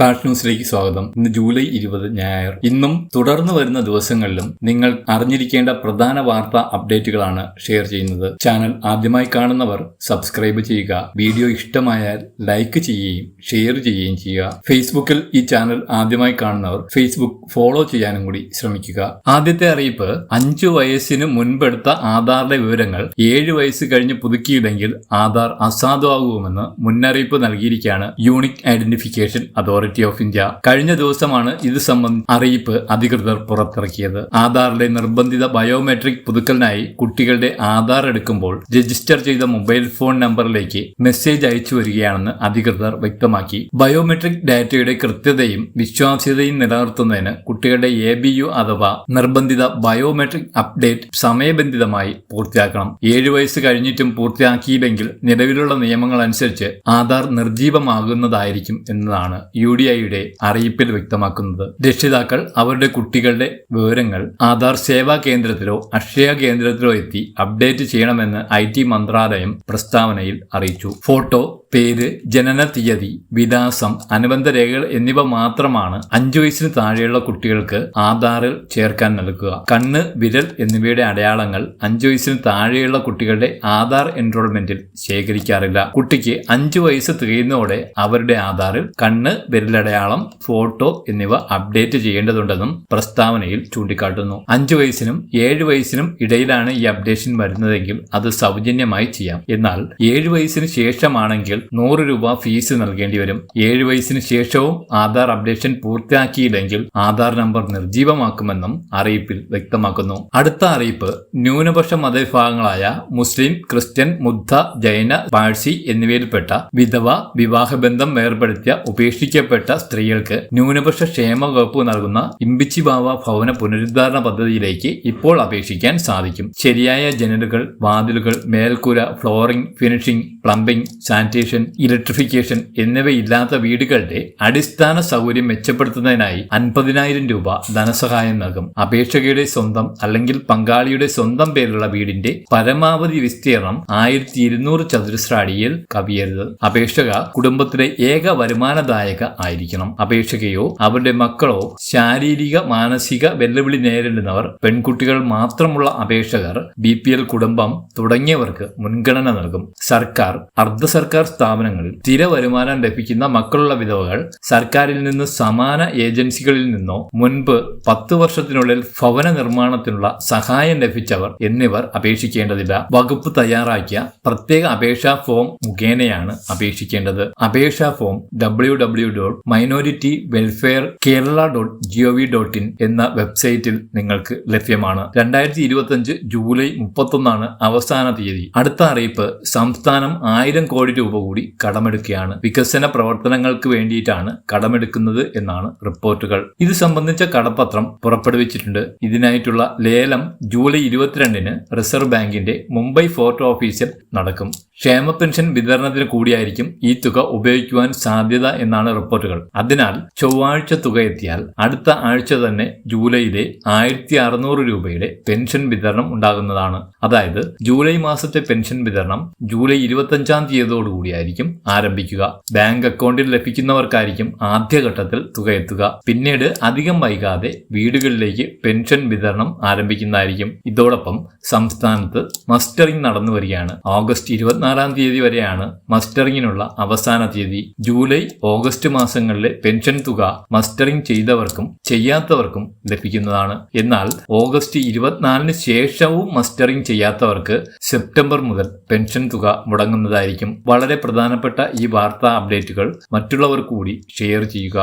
Flash ന്യൂസിലേക്ക് സ്വാഗതം. ഇന്ന് ജൂലൈ 20 ഞായർ. ഇന്നും തുടർന്ന് വരുന്ന ദിവസങ്ങളിലും നിങ്ങൾ അറിഞ്ഞിരിക്കേണ്ട പ്രധാന വാർത്താ അപ്ഡേറ്റുകളാണ് ഷെയർ ചെയ്യുന്നത്. ചാനൽ ആദ്യമായി കാണുന്നവർ സബ്സ്ക്രൈബ് ചെയ്യുക. വീഡിയോ ഇഷ്ടമായാൽ ലൈക്ക് ചെയ്യുകയും ഷെയർ ചെയ്യുകയും ചെയ്യുക. ഫേസ്ബുക്കിൽ ഈ ചാനൽ ആദ്യമായി കാണുന്നവർ ഫേസ്ബുക്ക് ഫോളോ ചെയ്യാനും കൂടി ശ്രമിക്കുക. ആദ്യത്തെ അറിയിപ്പ്, 5 വയസ്സിന് മുൻപെടുത്ത ആധാറിന്റെ വിവരങ്ങൾ 7 വയസ്സ് കഴിഞ്ഞ് പുതുക്കിയില്ലെങ്കിൽ ആധാർ അസാധുവാകുമെന്ന് മുന്നറിയിപ്പ് നൽകിയിരിക്കുകയാണ് unique identification authority of India. കഴിഞ്ഞ ദിവസമാണ് ഇത് സംബന്ധിച്ച അറിയിപ്പ് അധികൃതർ പുറത്തിറക്കിയത്. ആധാറിലെ നിർബന്ധിത ബയോമെട്രിക് പുതുക്കലിനായി കുട്ടികളുടെ ആധാർ എടുക്കുമ്പോൾ രജിസ്റ്റർ ചെയ്ത മൊബൈൽ ഫോൺ നമ്പറിലേക്ക് മെസ്സേജ് അയച്ചു വരികയാണെന്ന് അധികൃതർ വ്യക്തമാക്കി. ബയോമെട്രിക് ഡാറ്റയുടെ കൃത്യതയും വിശ്വാസ്യതയും നിലനിർത്തുന്നതിന് കുട്ടികളുടെ ABU അഥവാ നിർബന്ധിത ബയോമെട്രിക് അപ്ഡേറ്റ് സമയബന്ധിതമായി പൂർത്തിയാക്കണം. 7 വയസ്സ് കഴിഞ്ഞിട്ടും പൂർത്തിയാക്കിയില്ലെങ്കിൽ നിലവിലുള്ള നിയമങ്ങൾ അനുസരിച്ച് ആധാർ നിർജീവമാകുന്നതായിരിക്കും എന്നതാണ് UDIയുടെ അറിയിപ്പിൽ വ്യക്തമാക്കുന്നത്. രക്ഷിതാക്കൾ അവരുടെ കുട്ടികളുടെ വിവരങ്ങൾ ആധാർ സേവാ കേന്ദ്രത്തിലോ അക്ഷയ കേന്ദ്രത്തിലോ എത്തി അപ്ഡേറ്റ് ചെയ്യണമെന്ന് IT മന്ത്രാലയം പ്രസ്താവനയിൽ അറിയിച്ചു. ഫോട്ടോ, പേര്, ജനന തീയതി, വിലാസം, അനുബന്ധ രേഖകൾ എന്നിവ മാത്രമാണ് 5 വയസ്സിന് താഴെയുള്ള കുട്ടികൾക്ക് ആധാറിൽ ചേർക്കാൻ നൽകുക. കണ്ണ്, വിരൽ എന്നിവയുടെ അടയാളങ്ങൾ 5 വയസ്സിന് താഴെയുള്ള കുട്ടികളുടെ ആധാർ എൻറോൾമെന്റിൽ ശേഖരിക്കാറില്ല. കുട്ടിക്ക് 5 വയസ്സ് തികയുന്നതോടെ അവരുടെ ആധാറിൽ കണ്ണ്, വിരലടയാളം, ഫോട്ടോ എന്നിവ അപ്ഡേറ്റ് ചെയ്യേണ്ടതുണ്ടെന്നും പ്രസ്താവനയിൽ ചൂണ്ടിക്കാട്ടുന്നു. 5 വയസ്സിനും 7 വയസ്സിനും ഇടയിലാണ് ഈ അപ്ഡേഷൻ വരുന്നതെങ്കിൽ അത് സൗജന്യമായി ചെയ്യാം. എന്നാൽ 7 വയസ്സിന് ശേഷമാണെങ്കിൽ 100 രൂപ ഫീസ് നൽകേണ്ടി വരും. 7 വയസ്സിന് ശേഷവും ആധാർ അപ്ഡേഷൻ പൂർത്തിയാക്കിയില്ലെങ്കിൽ ആധാർ നമ്പർ നിർജീവമാക്കുമെന്നും അറിയിപ്പിൽ വ്യക്തമാക്കുന്നു. അടുത്ത അറിയിപ്പ്, ന്യൂനപക്ഷ മതവിഭാഗങ്ങളായ മുസ്ലിം, ക്രിസ്ത്യൻ, ബുദ്ധ, ജൈന, പാഴ്സി എന്നിവയിൽപ്പെട്ട വിധവ, വിവാഹബന്ധം വേർപെടുത്തിയ ഉപേക്ഷിക്കപ്പെട്ട സ്ത്രീകൾക്ക് ന്യൂനപക്ഷ ക്ഷേമ വകുപ്പ് നൽകുന്ന ഇമ്പിച്ചിബാവ ഭവന പുനരുദ്ധാരണ പദ്ധതിയിലേക്ക് ഇപ്പോൾ അപേക്ഷിക്കാൻ സാധിക്കും. ശരിയായ ജനലുകൾ, വാതിലുകൾ, മേൽക്കൂര, flooring, finishing, plumbing, sanitation, electrification എന്നിവയില്ലാത്ത വീടുകളുടെ അടിസ്ഥാന സൗകര്യം മെച്ചപ്പെടുത്തുന്നതിനായി 50,000 രൂപ ധനസഹായം നൽകും. അപേക്ഷകയുടെ സ്വന്തം അല്ലെങ്കിൽ പങ്കാളിയുടെ സ്വന്തം പേരിലുള്ള വീടിന്റെ പരമാവധി വിസ്തീർണം 1200 ചതുരശ്ര അടിയിൽ കവിയരുത്. അപേക്ഷക കുടുംബത്തിലെ ഏക വരുമാനദായക ആയിരിക്കണം. അപേക്ഷകയോ അവരുടെ മക്കളോ ശാരീരിക മാനസിക വെല്ലുവിളി നേരിടുന്നവർ, പെൺകുട്ടികൾ മാത്രമുള്ള അപേക്ഷകർ, BPL കുടുംബം തുടങ്ങിയവർക്ക് മുൻഗണന നൽകും. സർക്കാർ, അർദ്ധ സർക്കാർ സ്ഥാപനങ്ങളിൽ സ്ഥിര വരുമാനം ലഭിക്കുന്ന മക്കളുള്ള വിധവകൾ, സർക്കാരിൽ നിന്ന് സമാന ഏജൻസികളിൽ നിന്നോ മുൻപ് 10 വർഷത്തിനുള്ളിൽ ഭവന നിർമ്മാണത്തിനുള്ള സഹായം ലഭിച്ചവർ എന്നിവർ അപേക്ഷിക്കേണ്ടതില്ല. വകുപ്പ് തയ്യാറാക്കിയ പ്രത്യേക അപേക്ഷാ ഫോം മുഖേനയാണ് അപേക്ഷിക്കേണ്ടത്. അപേക്ഷാ ഫോം www.minorityWelfareKerala.gov.in എന്ന വെബ്സൈറ്റിൽ നിങ്ങൾക്ക് ലഭ്യമാണ്. 2025 ജൂലൈ 31 അവസാന തീയതി. അടുത്ത അറിയിപ്പ്, സംസ്ഥാനം 1000 കോടി രൂപ കൂടി കടമെടുക്കുകയാണ്. വികസന പ്രവർത്തനങ്ങൾക്ക് വേണ്ടിയിട്ടാണ് കടമെടുക്കുന്നത് എന്നാണ് റിപ്പോർട്ടുകൾ. ഇത് സംബന്ധിച്ച കടപ്പത്രം പുറപ്പെടുവിച്ചിട്ടുണ്ട്. ഇതിനായിട്ടുള്ള ലേലം ജൂലൈ 22 റിസർവ് ബാങ്കിന്റെ മുംബൈ ഫോർട്ട് ഓഫീസിൽ നടക്കും. ക്ഷേമ പെൻഷൻ വിതരണത്തിന് കൂടിയായിരിക്കും ഈ തുക ഉപയോഗിക്കുവാൻ സാധ്യത എന്നാണ് റിപ്പോർട്ടുകൾ. അതിനാൽ ചൊവ്വാഴ്ച തുക എത്തിയാൽ അടുത്ത ആഴ്ച തന്നെ ജൂലൈയിലെ 1600 രൂപയുടെ പെൻഷൻ വിതരണം ഉണ്ടാകുന്നതാണ്. അതായത് ജൂലൈ മാസത്തെ പെൻഷൻ വിതരണം ജൂലൈ 25 തീയതിയോടുകൂടിയായിരിക്കും ആരംഭിക്കുക. ബാങ്ക് അക്കൗണ്ടിൽ ലഭിക്കുന്നവർക്കായിരിക്കും ആദ്യഘട്ടത്തിൽ തുക എത്തുക. പിന്നീട് അധികം വൈകാതെ വീടുകളിലേക്ക് പെൻഷൻ വിതരണം ആരംഭിക്കുന്നതായിരിക്കും. ഇതോടൊപ്പം സംസ്ഥാനത്ത് മസ്റ്ററിംഗ് നടന്നു വരികയാണ്. ഓഗസ്റ്റ് 24 തീയതി വരെയാണ് മസ്റ്ററിംഗിനുള്ള അവസാന തീയതി. ജൂലൈ, ഓഗസ്റ്റ് മാസങ്ങളിലെ പെൻഷൻ തുക മസ്റ്ററിംഗ് ചെയ്തവർക്കും ചെയ്യാത്തവർക്കും ലഭിക്കുന്നതാണ്. എന്നാൽ ഓഗസ്റ്റ് 24 ശേഷവും മസ്റ്ററിംഗ് ചെയ്യാത്തവർക്ക് സെപ്റ്റംബർ മുതൽ പെൻഷൻ തുക മുടങ്ങുന്നതായിരിക്കും. വളരെ പ്രധാനപ്പെട്ട ഈ വാർത്താ അപ്ഡേറ്റുകൾ മറ്റുള്ളവർ കൂടി ഷെയർ ചെയ്യുക.